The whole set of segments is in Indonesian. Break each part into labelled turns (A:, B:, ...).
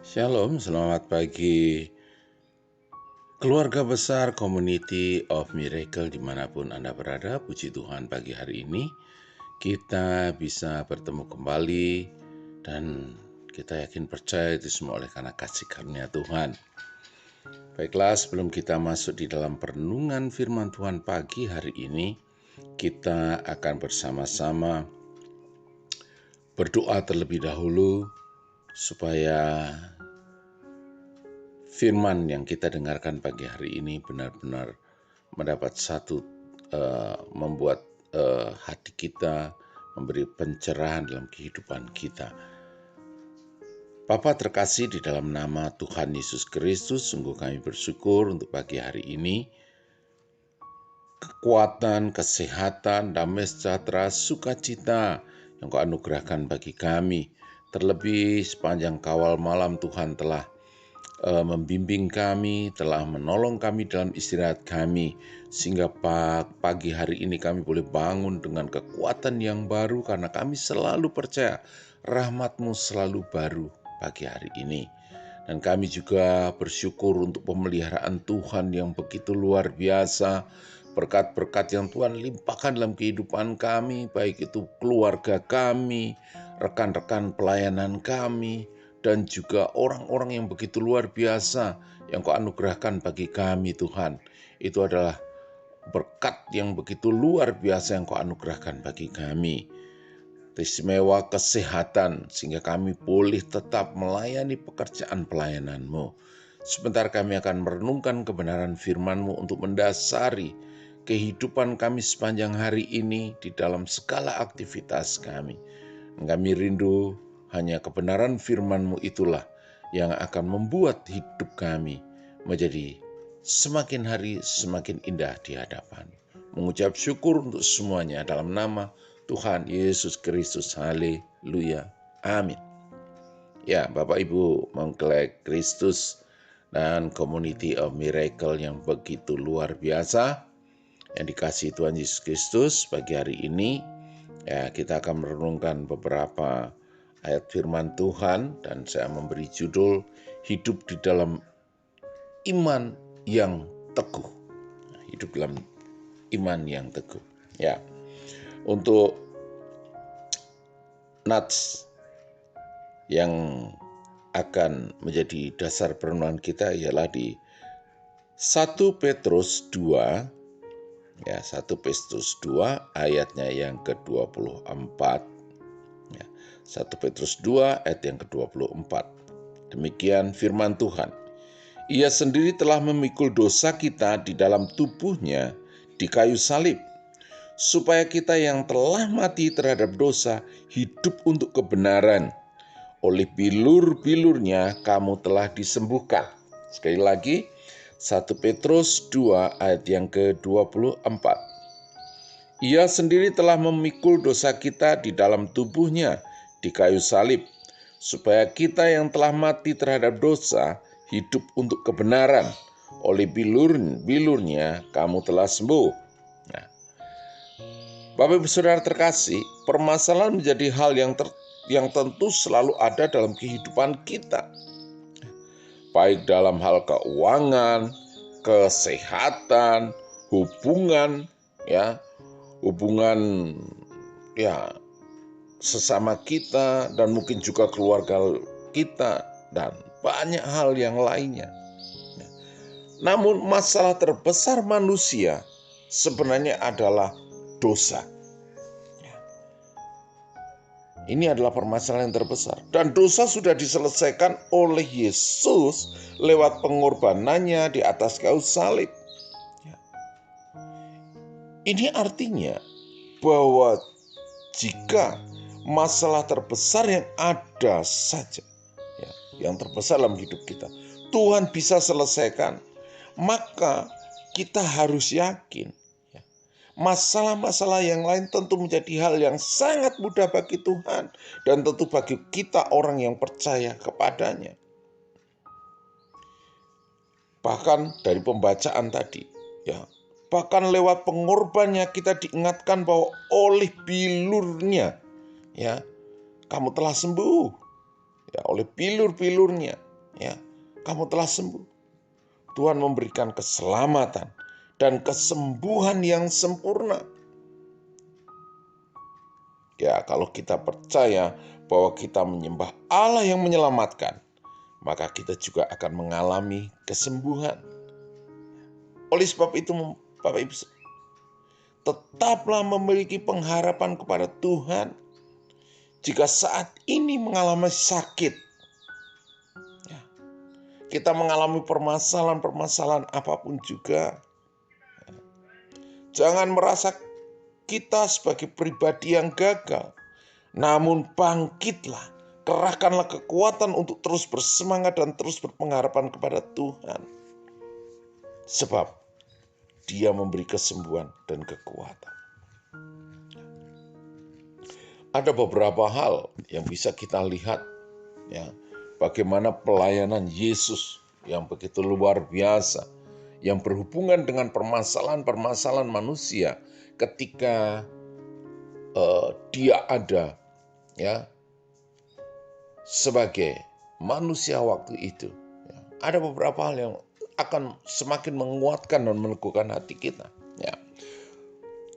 A: Shalom, selamat pagi keluarga besar Community of Miracle dimanapun Anda berada. Puji Tuhan, pagi hari ini kita bisa bertemu kembali dan kita yakin percaya itu semua oleh karena kasih karunia Tuhan. Baiklah, sebelum kita masuk di dalam perenungan firman Tuhan pagi hari ini, kita akan bersama-sama berdoa terlebih dahulu supaya firman yang kita dengarkan pagi hari ini benar-benar mendapat membuat hati kita, memberi pencerahan dalam kehidupan kita. Bapa terkasih, di dalam nama Tuhan Yesus Kristus, sungguh kami bersyukur untuk pagi hari ini. Kekuatan, kesehatan, damai sejahtera, sukacita yang Kau anugerahkan bagi kami. Terlebih sepanjang kawal malam Tuhan telah membimbing kami, telah menolong kami dalam istirahat kami, sehingga pagi hari ini kami boleh bangun dengan kekuatan yang baru karena kami selalu percaya rahmat-Mu selalu baru pagi hari ini. Dan kami juga bersyukur untuk pemeliharaan Tuhan yang begitu luar biasa, berkat-berkat yang Tuhan limpahkan dalam kehidupan kami, baik itu keluarga kami, rekan-rekan pelayanan kami, dan juga orang-orang yang begitu luar biasa yang Kau anugerahkan bagi kami Tuhan. Itu adalah berkat yang begitu luar biasa yang Kau anugerahkan bagi kami. Istimewa kesehatan sehingga kami boleh tetap melayani pekerjaan pelayanan-Mu. Sebentar kami akan merenungkan kebenaran firman-Mu untuk mendasari kehidupan kami sepanjang hari ini di dalam segala aktivitas kami. Kami rindu hanya kebenaran firman-Mu itulah yang akan membuat hidup kami menjadi semakin hari semakin indah di hadapan. Mengucap syukur untuk semuanya dalam nama Tuhan Yesus Kristus. Haleluya. Amin. Ya, Bapak Ibu mengklaim Kristus dan Community of Miracle yang begitu luar biasa yang dikasihi Tuhan Yesus Kristus pagi hari ini. Ya, kita akan merenungkan beberapa ayat firman Tuhan dan saya memberi judul hidup di dalam iman yang teguh. Hidup dalam iman yang teguh. Ya. Untuk nats yang akan menjadi dasar perenungan kita ialah di 1 Petrus 2 ya, 1 Petrus 2 ayatnya yang ke-24. Ya, 1 Petrus 2 ayat yang ke-24. Demikian firman Tuhan. Ia sendiri telah memikul dosa kita di dalam tubuhnya di kayu salib, supaya kita yang telah mati terhadap dosa hidup untuk kebenaran. Oleh bilur-bilurnya kamu telah disembuhkan. Sekali lagi, 1 Petrus 2 ayat yang ke-24. Ia sendiri telah memikul dosa kita di dalam tubuhnya di kayu salib, supaya kita yang telah mati terhadap dosa hidup untuk kebenaran. Oleh bilurnya kamu telah sembuh. Bapak Ibu Saudara terkasih, permasalahan menjadi hal yang tentu selalu ada dalam kehidupan kita. Baik dalam hal keuangan, kesehatan, hubungan sesama kita dan mungkin juga keluarga kita dan banyak hal yang lainnya. Namun masalah terbesar manusia sebenarnya adalah dosa. Ini adalah permasalahan yang terbesar. Dan dosa sudah diselesaikan oleh Yesus lewat pengorbanannya di atas kayu salib. Ini artinya bahwa jika masalah terbesar yang ada saja, yang terbesar dalam hidup kita, Tuhan bisa selesaikan, maka kita harus yakin masalah-masalah yang lain tentu menjadi hal yang sangat mudah bagi Tuhan dan tentu bagi kita orang yang percaya kepadanya. Bahkan dari pembacaan tadi, bahkan lewat pengorbanannya kita diingatkan bahwa oleh bilurnya, kamu telah sembuh. Oleh bilur-bilurnya. ya, kamu telah sembuh. Tuhan memberikan keselamatan dan kesembuhan yang sempurna. Ya, kalau kita percaya bahwa kita menyembah Allah yang menyelamatkan, maka kita juga akan mengalami kesembuhan. Oleh sebab itu, Bapak Ibu, tetaplah memiliki pengharapan kepada Tuhan. Jika saat ini mengalami sakit, ya, kita mengalami permasalahan-permasalahan apapun juga, jangan merasa kita sebagai pribadi yang gagal, namun bangkitlah, kerahkanlah kekuatan untuk terus bersemangat dan terus berpengharapan kepada Tuhan. Sebab Dia memberi kesembuhan dan kekuatan. Ada beberapa hal yang bisa kita lihat, ya, bagaimana pelayanan Yesus yang begitu luar biasa, yang berhubungan dengan permasalahan-permasalahan manusia ketika Dia ada, ya, sebagai manusia waktu itu. Ya, ada beberapa hal yang akan semakin menguatkan dan meneguhkan hati kita. Ya.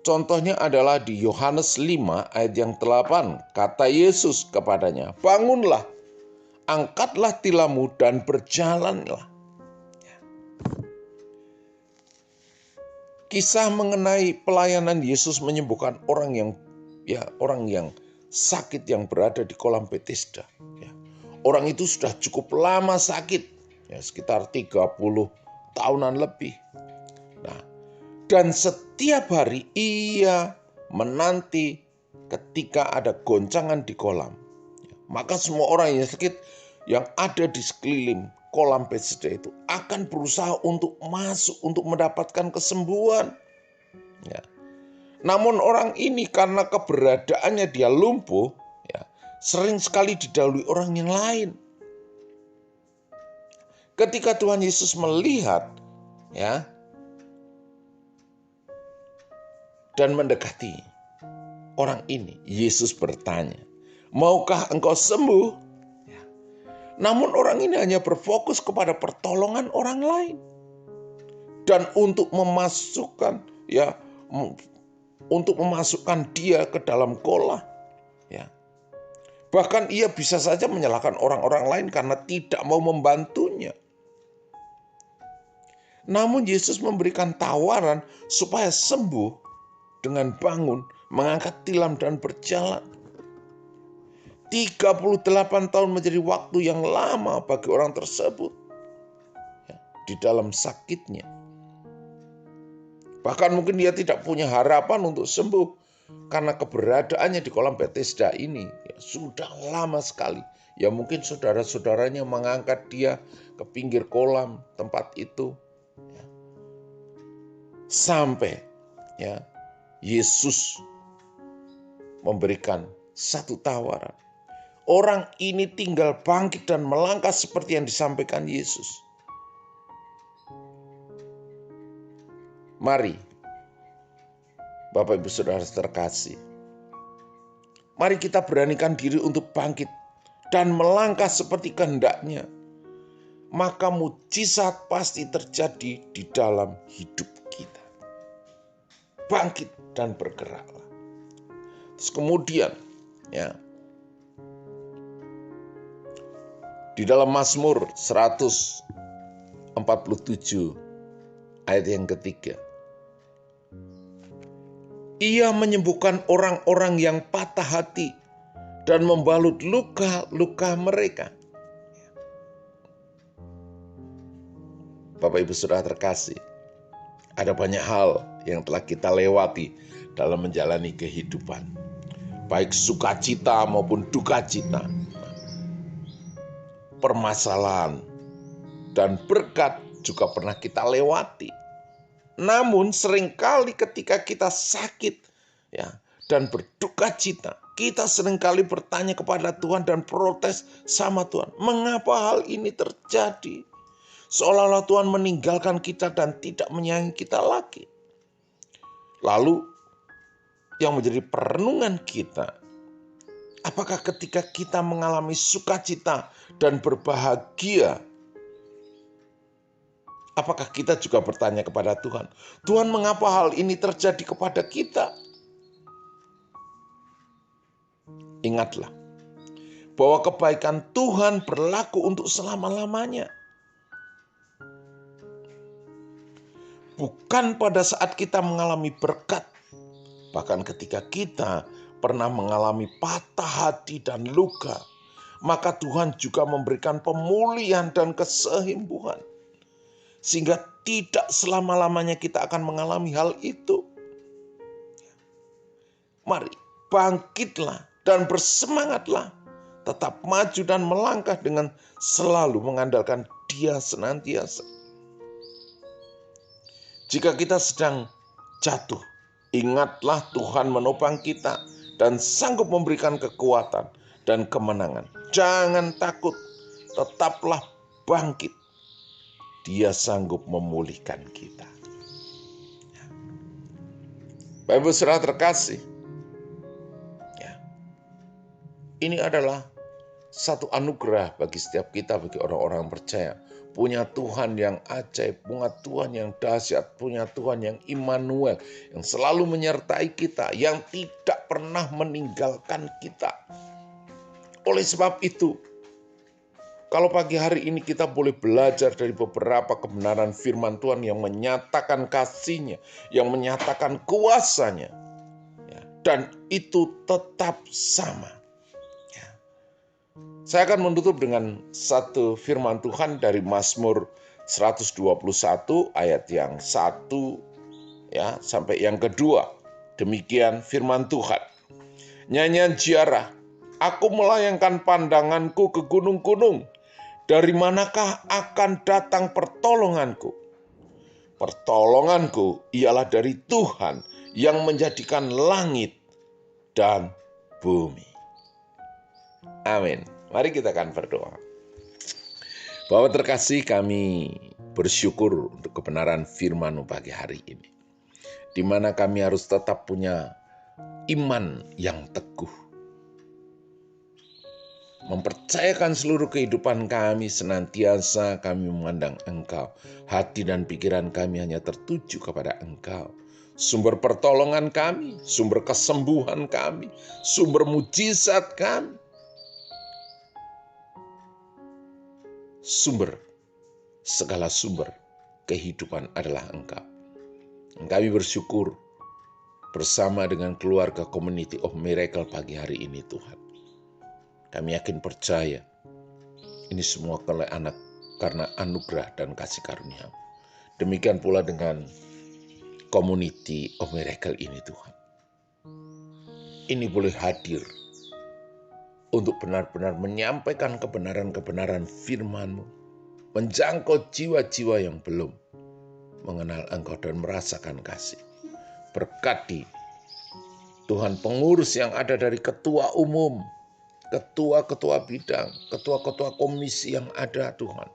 A: Contohnya adalah di Yohanes 5 ayat yang 8. Kata Yesus kepadanya, bangunlah, angkatlah tilammu dan berjalanlah. Ya. Kisah mengenai pelayanan Yesus menyembuhkan orang yang sakit yang berada di kolam Bethesda. Ya. Orang itu sudah cukup lama sakit, ya, sekitar 30 tahunan lebih. Nah, dan setiap hari ia menanti ketika ada goncangan di kolam. Maka semua orang yang sakit yang ada di sekeliling kolam Bethesda itu akan berusaha untuk masuk untuk mendapatkan kesembuhan. Ya. Namun orang ini karena keberadaannya dia lumpuh, ya, sering sekali didahului orang yang lain. Ketika Tuhan Yesus melihat, ya, dan mendekati orang ini, Yesus bertanya, maukah engkau sembuh? Ya. Namun orang ini hanya berfokus kepada pertolongan orang lain dan untuk memasukkan dia ke dalam kolam. Ya. Bahkan ia bisa saja menyalahkan orang-orang lain karena tidak mau membantunya. Namun Yesus memberikan tawaran supaya sembuh dengan bangun, mengangkat tilam dan berjalan. 38 tahun menjadi waktu yang lama bagi orang tersebut, ya, di dalam sakitnya. Bahkan mungkin dia tidak punya harapan untuk sembuh karena keberadaannya di kolam Bethesda ini, ya, sudah lama sekali. Ya mungkin saudara-saudaranya mengangkat dia ke pinggir kolam tempat itu, ya, sampai, ya, Yesus memberikan satu tawaran. Orang ini tinggal bangkit dan melangkah seperti yang disampaikan Yesus. Mari, Bapak Ibu Saudara terkasih, mari kita beranikan diri untuk bangkit dan melangkah seperti kehendaknya. Maka mujizat pasti terjadi di dalam hidup kita. Bangkit dan bergeraklah. Terus kemudian, ya, di dalam Mazmur 147 ayat yang ketiga, ia menyembuhkan orang-orang yang patah hati dan membalut luka-luka mereka. Bapak Ibu Saudara terkasih, ada banyak hal yang telah kita lewati dalam menjalani kehidupan, baik sukacita maupun duka cita, permasalahan dan berkat juga pernah kita lewati. Namun seringkali ketika kita sakit, ya, dan berduka cita, kita seringkali bertanya kepada Tuhan dan protes sama Tuhan. Mengapa hal ini terjadi? Seolah-olah Tuhan meninggalkan kita dan tidak menyayangi kita lagi. Lalu yang menjadi perenungan kita, apakah ketika kita mengalami sukacita dan berbahagia, Apakah kita juga bertanya kepada Tuhan, Tuhan, mengapa hal ini terjadi kepada kita? Ingatlah bahwa kebaikan Tuhan berlaku untuk selama-lamanya. Bukan pada saat kita mengalami berkat, bahkan ketika kita pernah mengalami patah hati dan luka, maka Tuhan juga memberikan pemulihan dan kesembuhan. Sehingga tidak selama-lamanya kita akan mengalami hal itu. Mari bangkitlah dan bersemangatlah. Tetap maju dan melangkah dengan selalu mengandalkan Dia senantiasa. Jika kita sedang jatuh, ingatlah Tuhan menopang kita dan sanggup memberikan kekuatan dan kemenangan. Jangan takut, tetaplah bangkit. Dia sanggup memulihkan kita. Bapak Ibu saudara terkasih, ini adalah satu anugerah bagi setiap kita, bagi orang-orang percaya. Punya Tuhan yang ajaib, punya Tuhan yang dahsyat, punya Tuhan yang Immanuel, yang selalu menyertai kita, yang tidak pernah meninggalkan kita. Oleh sebab itu, kalau pagi hari ini kita boleh belajar dari beberapa kebenaran firman Tuhan yang menyatakan kasih-Nya, yang menyatakan kuasa-Nya, dan itu tetap sama. Saya akan menutup dengan satu firman Tuhan dari Mazmur 121 ayat yang 1 sampai yang kedua. Demikian firman Tuhan. Nyanyian ziarah, aku melayangkan pandanganku ke gunung-gunung. Dari manakah akan datang pertolonganku? Pertolonganku ialah dari Tuhan yang menjadikan langit dan bumi. Amin. Mari kita akan berdoa. Bapa terkasih, kami bersyukur untuk kebenaran firman-Mu pagi hari ini, di mana kami harus tetap punya iman yang teguh, mempercayakan seluruh kehidupan kami senantiasa kami memandang Engkau. Hati dan pikiran kami hanya tertuju kepada Engkau. Sumber pertolongan kami, sumber kesembuhan kami, sumber mujizat kami, segala sumber kehidupan adalah Engkau. Kami bersyukur bersama dengan keluarga Community of Miracle pagi hari ini, Tuhan. Kami yakin percaya ini semua karena anugerah dan kasih karunia. Demikian pula dengan Community of Miracle ini, Tuhan. Ini boleh hadir untuk benar-benar menyampaikan kebenaran-kebenaran firman-Mu, menjangkau jiwa-jiwa yang belum mengenal Engkau dan merasakan kasih. Berkati Tuhan pengurus yang ada dari ketua umum, ketua-ketua bidang, ketua-ketua komisi yang ada, Tuhan.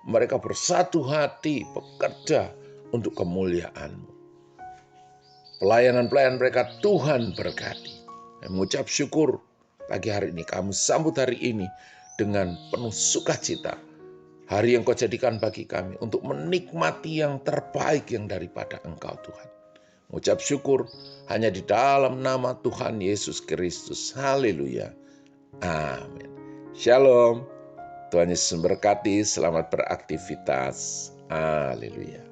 A: Mereka bersatu hati bekerja untuk kemuliaan-Mu. Pelayanan-pelayanan mereka Tuhan berkati. Mengucap syukur pagi hari ini, kami sambut hari ini dengan penuh sukacita. Hari yang Kau jadikan bagi kami untuk menikmati yang terbaik yang daripada Engkau, Tuhan. Mengucap syukur hanya di dalam nama Tuhan Yesus Kristus. Haleluya. Amin. Shalom. Tuhan Yesus memberkati. Selamat beraktivitas. Haleluya.